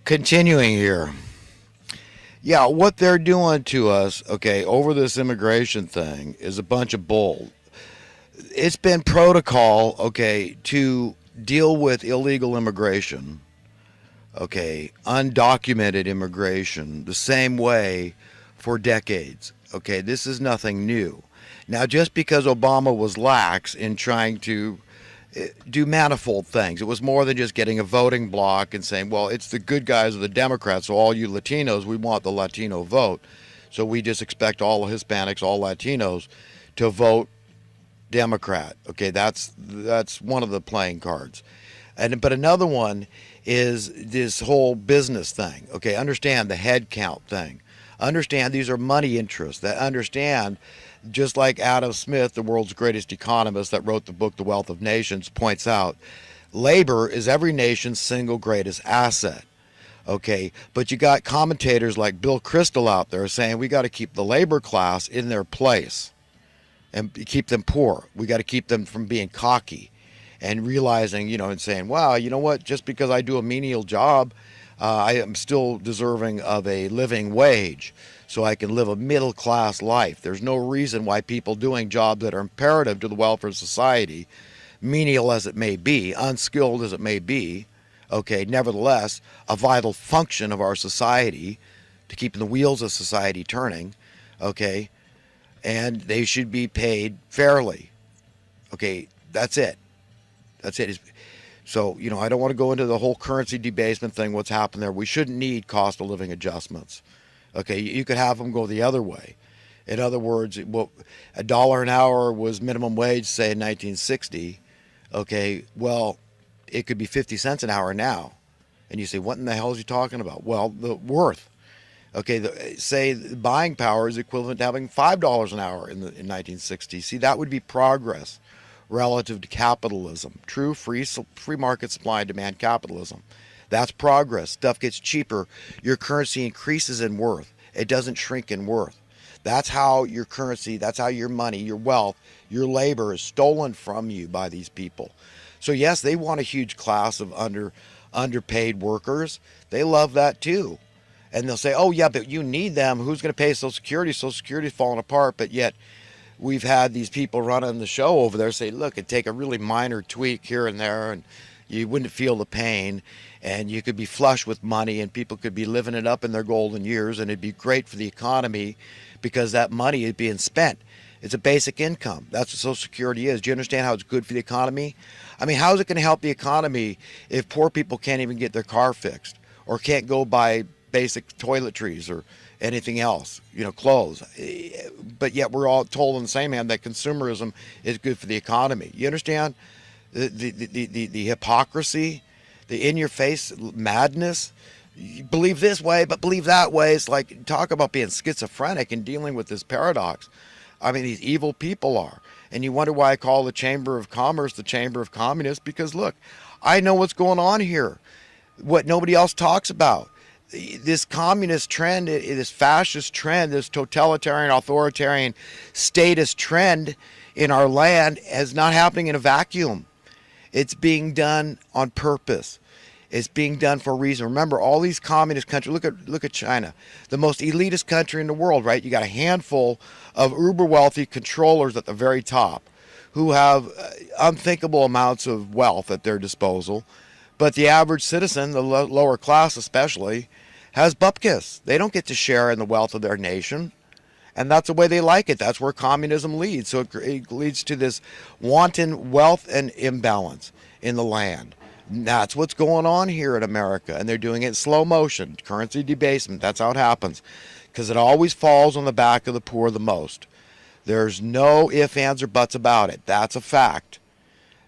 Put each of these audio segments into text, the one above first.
Continuing here. Yeah, what they're doing to us, okay, over this immigration thing is a bunch of bull. It's been protocol, okay, to deal with illegal immigration, okay, undocumented immigration, the same way for decades. Okay, this is nothing new. Now, just because Obama was lax in trying to do manifold things, it was more than just getting a voting block and saying, well, it's the good guys of the Democrats, so all you Latinos, we want the Latino vote. So we just expect all Hispanics, all Latinos to vote Democrat. Okay, that's one of the playing cards. But another one is this whole business thing. Okay, understand the head count thing. Understand these are money interests that understand, just like Adam Smith, the world's greatest economist that wrote the book The Wealth of Nations, points out, labor is every nation's single greatest asset. Okay, but you got commentators like Bill Kristol out there saying we got to keep the labor class in their place and keep them poor. We got to keep them from being cocky and realizing, and saying, wow, you know what? Just because I do a menial job, I am still deserving of a living wage so I can live a middle class life. There's no reason why people doing jobs that are imperative to the welfare of society, menial as it may be, unskilled as it may be, okay, nevertheless, a vital function of our society to keep the wheels of society turning, okay, and they should be paid fairly. Okay, that's it. That's it. So, I don't want to go into the whole currency debasement thing, what's happened there. We shouldn't need cost of living adjustments. Okay, you could have them go the other way. In other words, well, $1 an hour was minimum wage, say, in 1960. Okay, well, it could be 50 cents an hour now. And you say, what in the hell is he talking about? Well, the worth. Okay, say the buying power is equivalent to having $5 an hour in 1960. See, that would be progress relative to capitalism. True free market supply and demand capitalism. That's progress. Stuff gets cheaper. Your currency increases in worth. It doesn't shrink in worth. That's how your currency, that's how your money, your wealth, your labor is stolen from you by these people. So yes, they want a huge class of underpaid workers. They love that too. And they'll say, oh yeah, but you need them. Who's going to pay Social Security? Social Security's falling apart. But yet we've had these people running the show over there say, look, it'd take a really minor tweak here and there and you wouldn't feel the pain and you could be flush with money and people could be living it up in their golden years and it'd be great for the economy because that money is being spent. It's a basic income. That's what Social Security is. Do you understand how it's good for the economy? I mean, how is it going to help the economy if poor people can't even get their car fixed or can't go buy basic toiletries or anything else, clothes? But yet we're all told on the same hand that consumerism is good for the economy. You understand the hypocrisy, the in-your-face madness? You believe this way, but believe that way. It's like, talk about being schizophrenic and dealing with this paradox. I mean, these evil people are. And you wonder why I call the Chamber of Commerce the Chamber of Communists, because look, I know what's going on here, what nobody else talks about. This communist trend, this fascist trend, this totalitarian, authoritarian, statist trend in our land is not happening in a vacuum. It's being done on purpose. It's being done for a reason. Remember, all these communist countries, look at China, the most elitist country in the world, right? You got a handful of uber wealthy controllers at the very top who have unthinkable amounts of wealth at their disposal. But the average citizen, the lower class especially, has bupkis. They don't get to share in the wealth of their nation. And that's the way they like it. That's where communism leads. So it leads to this wanton wealth and imbalance in the land. That's what's going on here in America. And they're doing it in slow motion. Currency debasement. That's how it happens. Because it always falls on the back of the poor the most. There's no ifs, ands, or buts about it. That's a fact.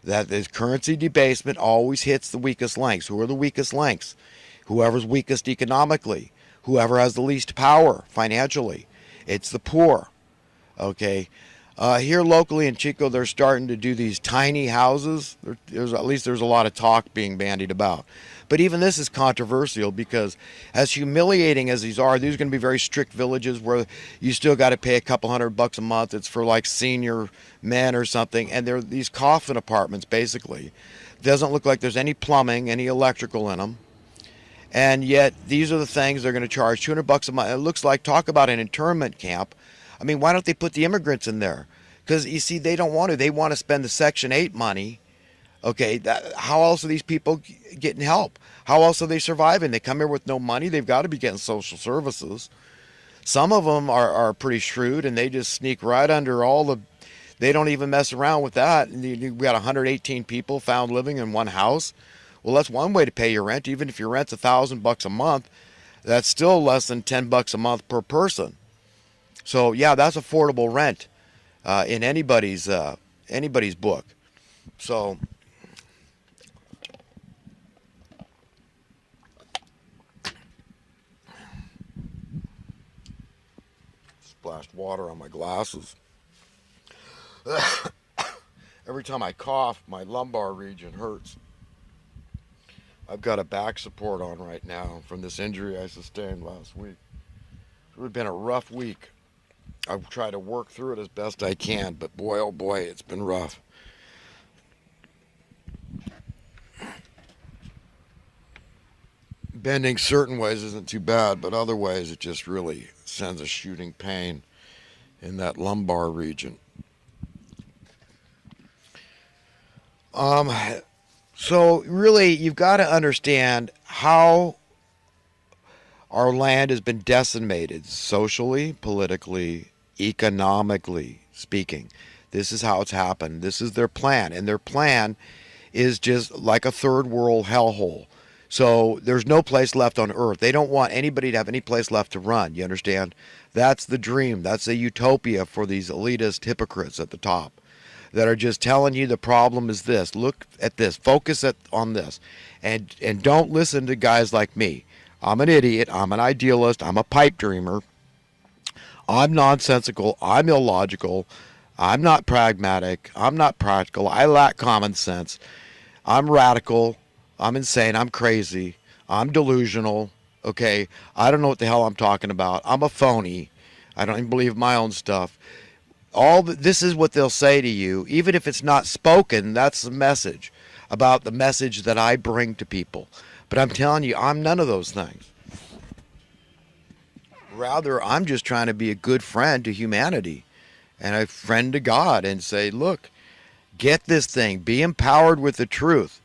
That this currency debasement always hits the weakest links. Who are the weakest links? Whoever's weakest economically. Whoever has the least power financially. It's the poor. Okay. Here locally in Chico, they're starting to do these tiny houses. There's a lot of talk being bandied about. But even this is controversial because as humiliating as these are going to be very strict villages where you still got to pay a couple $100 a month. It's for like senior men or something. And they're these coffin apartments, basically. Doesn't look like there's any plumbing, any electrical in them. And yet these are the things they're going to charge $200 a month. It looks like, talk about an internment camp. I mean, why don't they put the immigrants in there? Because you see, they don't want to. They want to spend the Section 8 money. Okay, how else are these people getting help? How else are they surviving? They come here with no money. They've got to be getting social services. Some of them are pretty shrewd, and they just sneak right under all the. They don't even mess around with that. We got 118 people found living in one house. Well, that's one way to pay your rent. Even if your rent's $1,000 a month, that's still less than $10 a month per person. So yeah, that's affordable rent in anybody's book. So splashed water on my glasses. Every time I cough, my lumbar region hurts. I've got a back support on right now from this injury I sustained last week. It's really been a rough week. I've tried to work through it as best I can, but boy, oh boy, it's been rough. Bending certain ways isn't too bad, but other ways it just really sends a shooting pain in that lumbar region. So really, you've got to understand how our land has been decimated socially, politically, economically speaking. This is how it's happened. This is their plan, and their plan is just like a third world hellhole. So there's no place left on earth. They don't want anybody to have any place left to run. You understand? That's the dream. That's a utopia for these elitist hypocrites at the top that are just telling you the problem is this. Look at this. Focus on this. And don't listen to guys like me. I'm an idiot. I'm an idealist. I'm a pipe dreamer. I'm nonsensical. I'm illogical. I'm not pragmatic. I'm not practical. I lack common sense. I'm radical. I'm insane. I'm crazy. I'm delusional. Okay. I don't know what the hell I'm talking about. I'm a phony. I don't even believe my own stuff. This is what they'll say to you, even if it's not spoken. That's the message about the message that I bring to people. But I'm telling you, I'm none of those things. Rather, I'm just trying to be a good friend to humanity and a friend to God and say, look, get this thing, be empowered with the truth.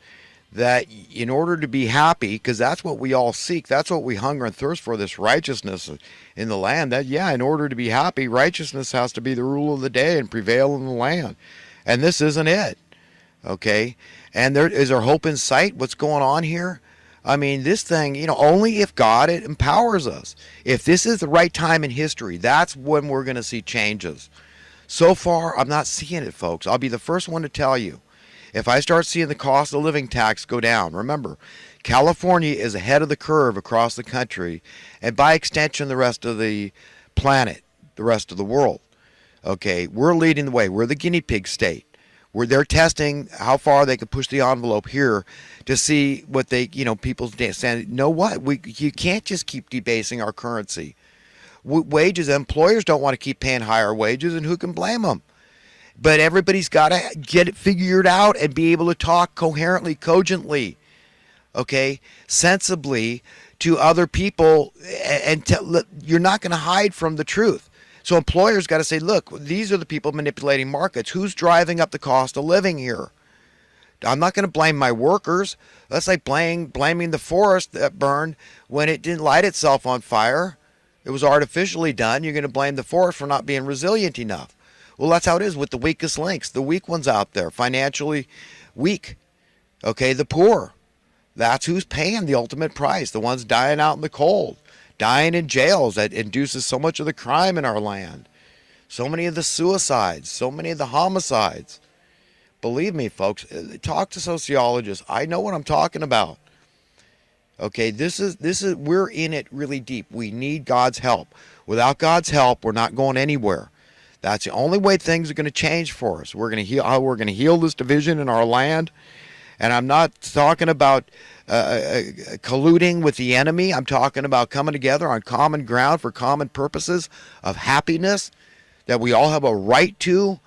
That in order to be happy, because that's what we all seek, that's what we hunger and thirst for, this righteousness in the land, that in order to be happy, righteousness has to be the rule of the day and prevail in the land. And this isn't it. Okay? And is there hope in sight? What's going on here? I mean, this thing, only if God empowers us. If this is the right time in history, that's when we're going to see changes. So far, I'm not seeing it, folks. I'll be the first one to tell you. If I start seeing the cost of living tax go down, remember, California is ahead of the curve across the country, and by extension, the rest of the planet, the rest of the world. Okay, we're leading the way. We're the guinea pig state. They're testing how far they can push the envelope here to see what people stand. Know what? You can't just keep debasing our currency. Wages, employers don't want to keep paying higher wages, and who can blame them? But everybody's got to get it figured out and be able to talk coherently, cogently, okay, sensibly to other people. And you're not going to hide from the truth. So employers got to say, look, these are the people manipulating markets. Who's driving up the cost of living here? I'm not going to blame my workers. That's like blaming the forest that burned when it didn't light itself on fire. It was artificially done. You're going to blame the forest for not being resilient enough. Well, that's how it is with the weakest links, the weak ones out there, financially weak. Okay, the poor. That's who's paying the ultimate price, the ones dying out in the cold, dying in jails that induces so much of the crime in our land, so many of the suicides, so many of the homicides. Believe me, folks, talk to sociologists. I know what I'm talking about. Okay, we're in it really deep. We need God's help. Without God's help, we're not going anywhere. That's the only way things are going to change for us. We're going to heal this division in our land. And I'm not talking about colluding with the enemy. I'm talking about coming together on common ground for common purposes of happiness that we all have a right to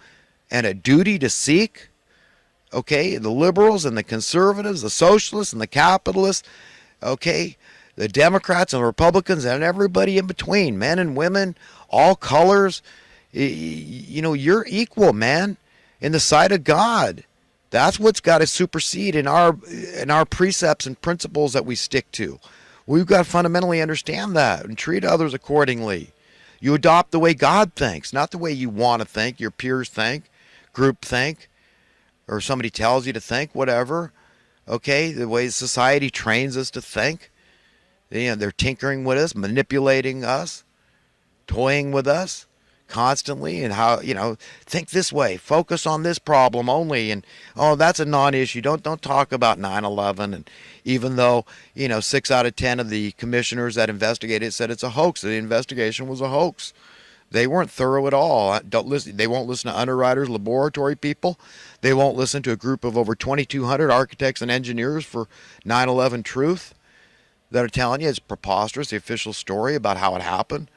and a duty to seek. Okay, the liberals and the conservatives, the socialists and the capitalists. Okay, The Democrats and the Republicans and everybody in between, men and women, all colors, you're equal, man, in the sight of God. That's what's got to supersede in our precepts and principles that we stick to. We've got to fundamentally understand that and treat others accordingly. You adopt the way God thinks, not the way you want to think, your peers think, group think, or somebody tells you to think, whatever. Okay, the way society trains us to think. They're tinkering with us, manipulating us, toying with us constantly, and how, think this way, focus on this problem only, and that's a non-issue. Don't talk about 9/11. And even though 6 out of 10 of the commissioners that investigated said it's a hoax, the investigation was a hoax. They weren't thorough at all. Don't listen. They won't listen to underwriters, laboratory people. They won't listen to a group of over 2,200 architects and engineers for 9/11 truth that are telling you it's preposterous, the official story about how it happened.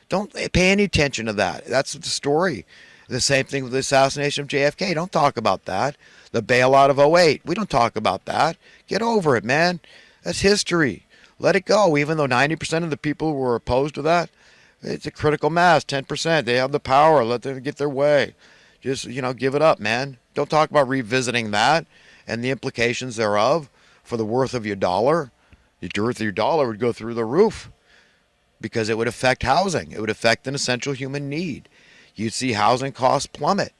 Don't pay any attention to that. That's the story. The same thing with the assassination of JFK. Don't talk about that. The bailout of '08. We don't talk about that. Get over it, man. That's history. Let it go. Even though 90% of the people were opposed to that, it's a critical mass, 10%. They have the power. Let them get their way. Just, give it up, man. Don't talk about revisiting that and the implications thereof for the worth of your dollar. The worth of your dollar would go through the roof because it would affect housing. It would affect an essential human need. You'd see housing costs plummet.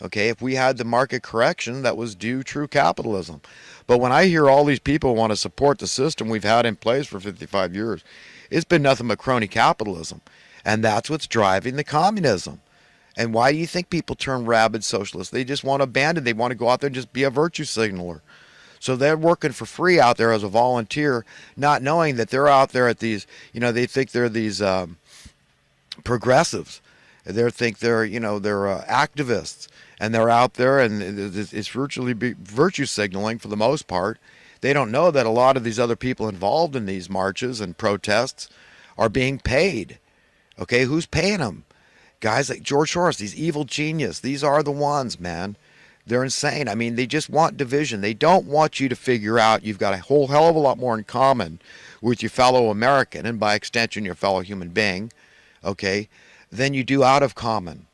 Okay, if we had the market correction that was due true capitalism. But when I hear all these people want to support the system we've had in place for 55 years, it's been nothing but crony capitalism. And that's what's driving the communism. And why do you think people turn rabid socialists? They just want to abandon. They want to go out there and just be a virtue signaler. So they're working for free out there as a volunteer, not knowing that they're out there at these, they think they're these progressives. They think they're activists. And they're out there, and it's virtually virtue signaling for the most part. They don't know that a lot of these other people involved in these marches and protests are being paid. Okay, who's paying them? Guys like George Soros, these evil genius. These are the ones, man. They're insane. I mean, they just want division. They don't want you to figure out you've got a whole hell of a lot more in common with your fellow American, and by extension your fellow human being, okay, than you do out of common.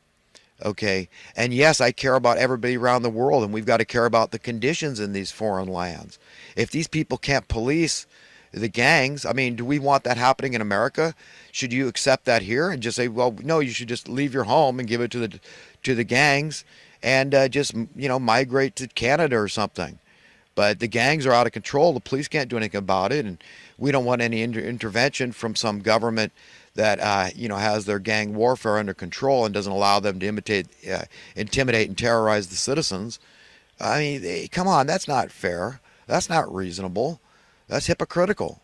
Okay, and yes, I care about everybody around the world, and we've got to care about the conditions in these foreign lands. If these people can't police the gangs, I mean, do we want that happening in America? Should you accept that here and just say, well, no, you should just leave your home and give it to the gangs and just migrate to Canada or something? But the gangs are out of control. The police can't do anything about it, and we don't want any intervention from some government that has their gang warfare under control and doesn't allow them to intimidate and terrorize the citizens. I mean, come on, that's not fair. That's not reasonable. That's hypocritical.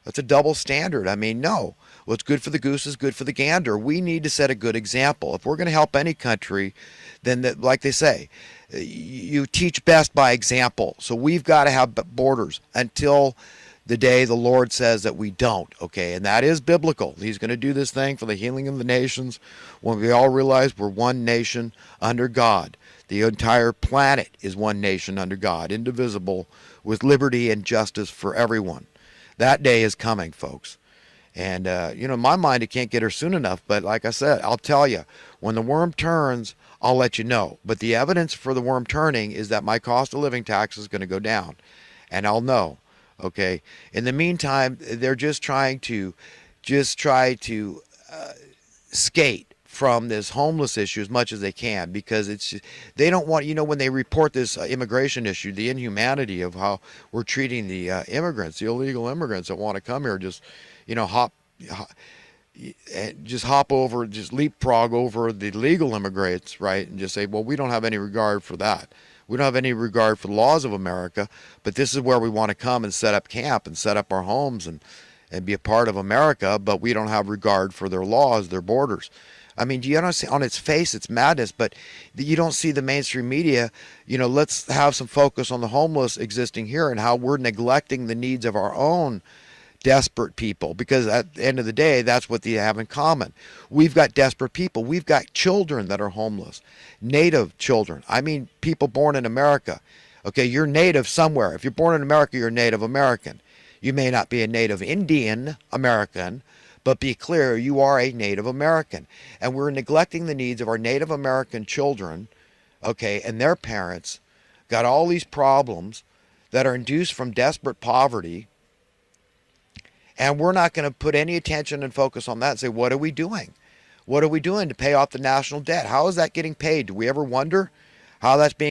That's a double standard. I mean, no. What's good for the goose is good for the gander. We need to set a good example. If we're going to help any country, then, like they say, you teach best by example. So we've got to have borders until the day the Lord says that we don't, okay? And that is biblical. He's going to do this thing for the healing of the nations when we all realize we're one nation under God. The entire planet is one nation under God, indivisible, with liberty and justice for everyone. That day is coming, folks. And, in my mind, it can't get her soon enough. But like I said, I'll tell you, when the worm turns, I'll let you know. But the evidence for the worm turning is that my cost of living tax is going to go down. And I'll know. Okay. In the meantime, they're just trying to skate from this homeless issue as much as they can, because they don't want, when they report this immigration issue, the inhumanity of how we're treating the immigrants, the illegal immigrants that want to come here, just leapfrog over the legal immigrants, right? And just say, well, we don't have any regard for that. We don't have any regard for the laws of America, but this is where we want to come and set up camp and set up our homes and be a part of America, but we don't have regard for their laws, their borders. I mean, do you understand? On its face, it's madness, but you don't see the mainstream media. Let's have some focus on the homeless existing here and how we're neglecting the needs of our own desperate people, because at the end of the day, that's what they have in common. We've got desperate people. We've got children that are homeless, native children. I mean, people born in America. Okay, you're native somewhere. If you're born in America, you're Native American. You may not be a native Indian American, but be clear, you are a Native American. And we're neglecting the needs of our Native American children, okay, and their parents got all these problems that are induced from desperate poverty. And we're not going to put any attention and focus on that and say, what are we doing? What are we doing to pay off the national debt? How is that getting paid? Do we ever wonder how that's being